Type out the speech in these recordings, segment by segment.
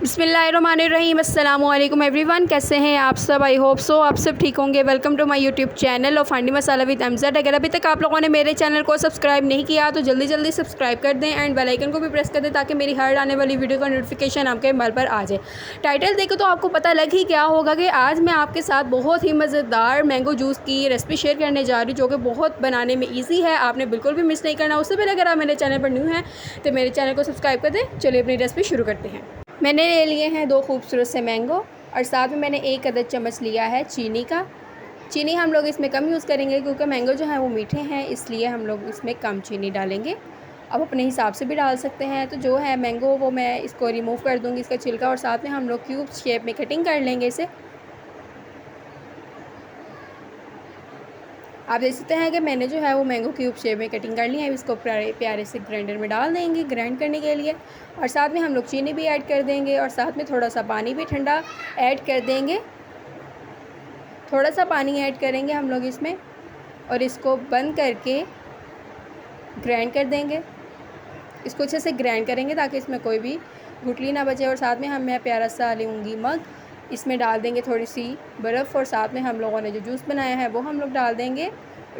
बिस्मिल्लाहिर्रहमानिर्रहीम। अस्सलाम वालेकुम एवरीवन, कैसे हैं आप सब? आई होप सो आप सब ठीक होंगे। Welcome to my YouTube channel of Handi Masala with Amjad. अगर अभी तक आप लोगों ने मेरे चैनल को सब्सक्राइब नहीं किया तो जल्दी जल्दी सब्सक्राइब कर दें एंड बेल आइकन को भी प्रेस कर दें ताकि मेरी हर आने वाली वीडियो का नोटिफिकेशन आपके मोबाइल पर आ जाए। टाइटल देखो तो आपको पता लग ही क्या होगा कि आज मैं आपके साथ बहुत ही मज़ेदार मैंगो जूस की रेसिपी शेयर करने जा रही हूँ, जो कि बहुत बनाने में ईजी है। आपने बिल्कुल भी मिस नहीं करना। उससे पहले अगर आप मेरे चैनल पर न्यू हैं तो मेरे चैनल को सब्सक्राइब कर दें। चलिए अपनी रेसिपी शुरू करते हैं। मैंने ले लिए हैं 2 खूबसूरत से मैंगो और साथ में मैंने 1 अदद चम्मच लिया है चीनी का। चीनी हम लोग इसमें कम यूज़ करेंगे क्योंकि मैंगो जो है वो मीठे हैं, इसलिए हम लोग इसमें कम चीनी डालेंगे। अब अपने हिसाब से भी डाल सकते हैं। तो जो है मैंगो वो मैं इसको रिमूव कर दूँगी, इसका छिलका, और साथ में हम लोग क्यूब शेप में कटिंग कर लेंगे इसे। आप देख सकते हैं कि मैंने जो है वो मैंगो क्यूब शेप में कटिंग कर ली है। इसको प्यारे से ग्राइंडर में डाल देंगे ग्राइंड करने के लिए, और साथ में हम लोग चीनी भी ऐड कर देंगे और साथ में थोड़ा सा पानी भी ठंडा ऐड कर देंगे। थोड़ा सा पानी ऐड करेंगे हम लोग इसमें और इसको बंद करके ग्राइंड कर देंगे। इसको अच्छे से ग्राइंड करेंगे ताकि इसमें कोई भी गुठली ना बचे। और साथ में मैं प्यारा सा लूँगी मग, इसमें डाल देंगे थोड़ी सी बर्फ़ और साथ में हम लोगों ने जो जूस बनाया है वो हम लोग डाल देंगे।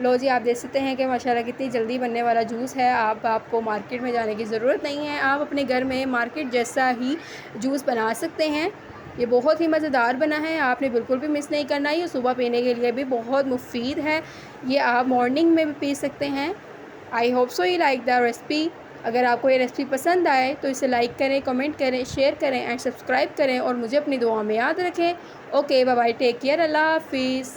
लो जी, आप देख सकते हैं कि माशाल्लाह कितनी जल्दी बनने वाला जूस है। आपको मार्केट में जाने की ज़रूरत नहीं है, आप अपने घर में मार्केट जैसा ही जूस बना सकते हैं। ये बहुत ही मज़ेदार बना है, आपने बिल्कुल भी मिस नहीं करना। ये सुबह पीने के लिए भी बहुत मुफीद है। ये आप मॉर्निंग में भी पी सकते हैं। I hope so you like the recipe. अगर आपको ये रेसिपी पसंद आए तो इसे लाइक करें, कमेंट करें, शेयर करें एंड सब्सक्राइब करें और मुझे अपनी दुआ में याद रखें। Okay, bye bye, take care, Allah हाफिज़।